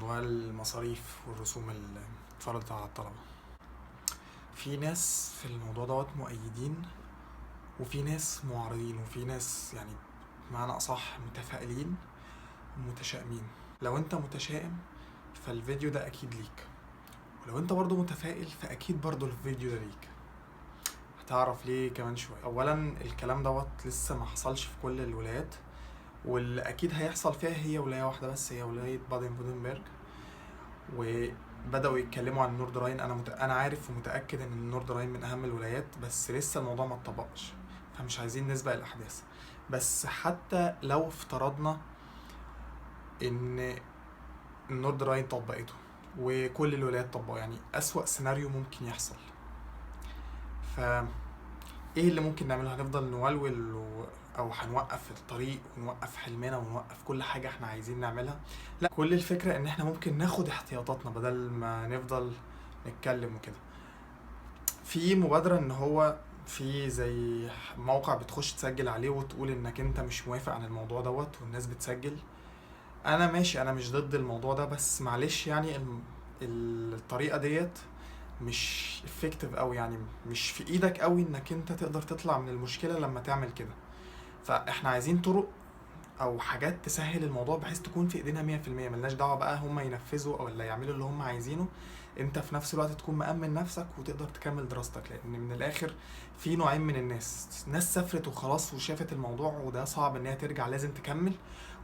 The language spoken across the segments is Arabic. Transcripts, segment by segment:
موضوع المصاريف والرسوم اللي اتفرضت على الطلبة. في ناس في الموضوع دوت مؤيدين، وفي ناس معارضين، وفي ناس يعني بمعنى أصح متفائلين ومتشائمين. لو انت متشائم فالفيديو ده أكيد ليك، ولو انت برضو متفائل فأكيد برضو الفيديو ده ليك. هتعرف ليه كمان شوية. أولا الكلام دوت لسه ما حصلش في كل الولايات، واللي أكيد هيحصل فيها هي ولاية واحدة بس، هي ولاية بادن فودنبرج. وبدأوا يتكلموا عن النورد راين. انا عارف ومتأكد ان النورد راين من اهم الولايات، بس لسه الموضوع ما اتطبقش، فمش عايزين نسبق الاحداث. بس حتى لو افترضنا ان النورد راين طبقته وكل الولايات طبقوا، يعني اسوأ سيناريو ممكن يحصل. ف ايه اللي ممكن نعمله؟ هنفضل نولول او هنوقف الطريق ونوقف حلمنا ونوقف كل حاجة احنا عايزين نعملها؟ لا، كل الفكرة ان احنا ممكن ناخد احتياطاتنا بدل ما نفضل نتكلم وكده. في مبادرة ان هو في زي موقع بتخش تسجل عليه وتقول انك انت مش موافق عن الموضوع دوت، والناس بتسجل. انا ماشي، انا مش ضد الموضوع ده، بس معلش يعني الطريقة ديت مش effective قوي، يعني مش في ايدك قوي انك انت تقدر تطلع من المشكلة لما تعمل كده. فاحنا عايزين طرق او حاجات تسهل الموضوع بحيث تكون في ايدينا 100%. ملناش دعوة بقى هم ينفذوا او اللي يعملوا اللي هم عايزينه، انت في نفس الوقت تكون مأمن نفسك وتقدر تكمل دراستك. لان من الاخر في نوعين من الناس: ناس سافرت وخلاص وشافت الموضوع وده صعب ان هي ترجع لازم تكمل،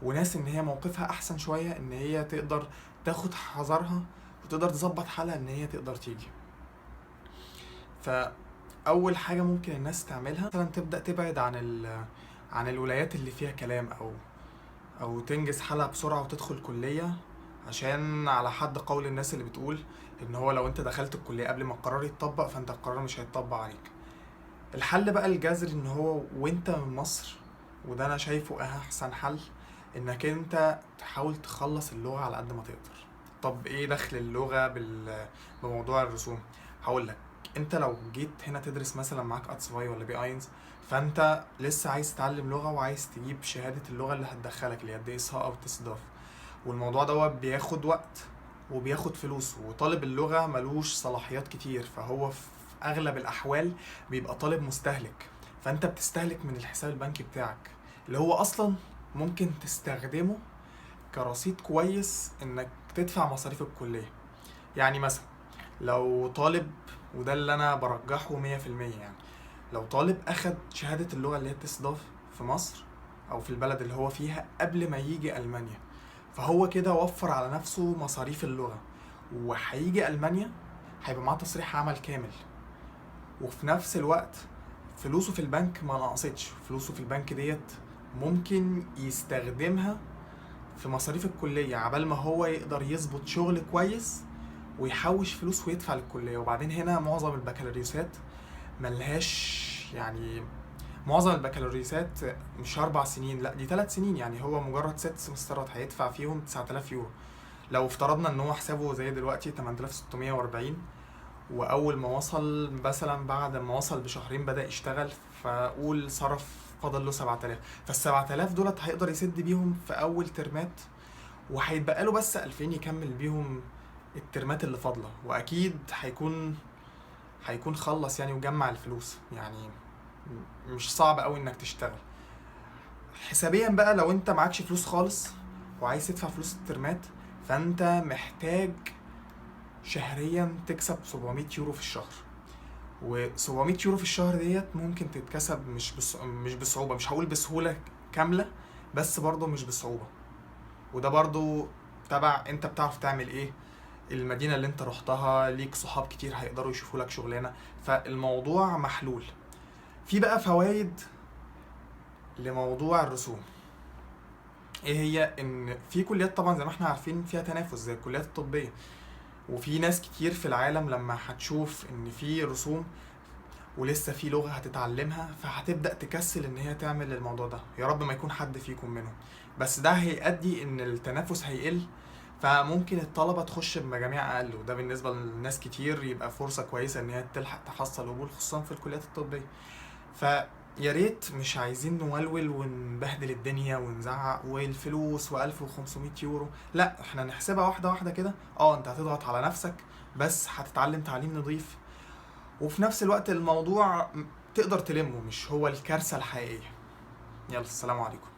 وناس ان هي موقفها احسن شوية ان هي تقدر تاخد حذرها وتقدر تظبط حالها ان هي تقدر تيجي. فاول حاجة ممكن الناس تعملها مثلا تبدأ تبعد عن الولايات اللي فيها كلام، او تنجز حالها بسرعة وتدخل كلية، عشان على حد قول الناس اللي بتقول ان هو لو انت دخلت الكلية قبل ما القرار يتطبق فانت القرار مش هيتطبق عليك. الحل بقى الجذري ان هو وانت من مصر، وده انا شايفه احسن حل، انك انت تحاول تخلص اللغة على قد ما تقدر. طب ايه دخل اللغة بموضوع الرسوم؟ هقولك. انت لو جيت هنا تدرس مثلا معاك اتسفاي ولا بي اينز، فانت لسه عايز تتعلم لغة وعايز تجيب شهادة اللغة اللي هتدخلك، اللي هي دي اس او تسداف. والموضوع ده بياخد وقت وبياخد فلوس، وطالب اللغة ملوش صلاحيات كتير، فهو في اغلب الاحوال بيبقى طالب مستهلك. فانت بتستهلك من الحساب البنكي بتاعك، اللي هو اصلا ممكن تستخدمه كرصيد كويس انك تدفع مصاريف الكلية. يعني مثلا لو طالب، وده اللي انا برجحه 100%، يعني لو طالب اخد شهادة اللغة اللي هي تسداف في مصر او في البلد اللي هو فيها قبل ما يجي المانيا، فهو كده وفر على نفسه مصاريف اللغة، وهيجي المانيا هيبقى معاه تصريح عمل كامل، وفي نفس الوقت فلوسه في البنك ما نقصتش. فلوسه في البنك ديت ممكن يستخدمها في مصاريف الكلية عبال ما هو يقدر يظبط شغل كويس ويحوش فلوس ويدفع للكلية. وبعدين هنا معظم البكالوريوسات ملهاش، يعني معظم البكالوريوسات مش 4 سنين، لا دي 3 سنين، يعني هو مجرد 6 سمسترات هيدفع فيهم 9000 يورو. لو افترضنا ان هو حسابه زي دلوقتي 8640، واول ما وصل مثلا بعد ما وصل بشهرين بدأ يشتغل، فاقول صرف فاضل له 7000، فال7000 دولت هيقدر يسد بيهم في اول ترمات، وهيتبقى له بس 2000 يكمل بيهم الترمات اللي فاضله. واكيد هيكون خلص يعني وجمع الفلوس. يعني مش صعب قوي انك تشتغل. حسابيا بقى لو انت معكش فلوس خالص وعايز تدفع فلوس الترمات، فانت محتاج شهريا تكسب 700 يورو في الشهر. و700 يورو في الشهر ديت ممكن تتكسب مش بصعوبة، مش هقول بسهولة كاملة، بس برضو مش بصعوبة. وده برضو تبع انت بتعرف تعمل ايه، المدينة اللي انت رحتها ليك صحاب كتير هيقدروا يشوفوا لك شغلانة، فالموضوع محلول. في بقى فوائد لموضوع الرسوم. ايه هي؟ ان في كليات طبعا زي ما احنا عارفين فيها تنافس زي الكليات الطبية، وفي ناس كتير في العالم لما هتشوف ان في رسوم ولسه في لغة هتتعلمها فهتبدأ تكسل ان هي تعمل الموضوع ده. يا رب ما يكون حد فيكم منهم، بس ده هيؤدي ان التنافس هيقل، فممكن الطلبة تخش بمجاميع اقل، وده بالنسبة لناس كتير يبقى فرصة كويسة ان هي تلحق تحصل قبول، خصوصا في الكليات الطبية. ف يا ريت مش عايزين نولول ونبهدل الدنيا ونزعق والفلوس و1500 يورو، لا احنا نحسبها واحدة واحدة كده. اه انت هتضغط على نفسك بس هتتعلم تعليم نظيف، وفي نفس الوقت الموضوع تقدر تلمه، مش هو الكارثة الحقيقية. يلا السلام عليكم.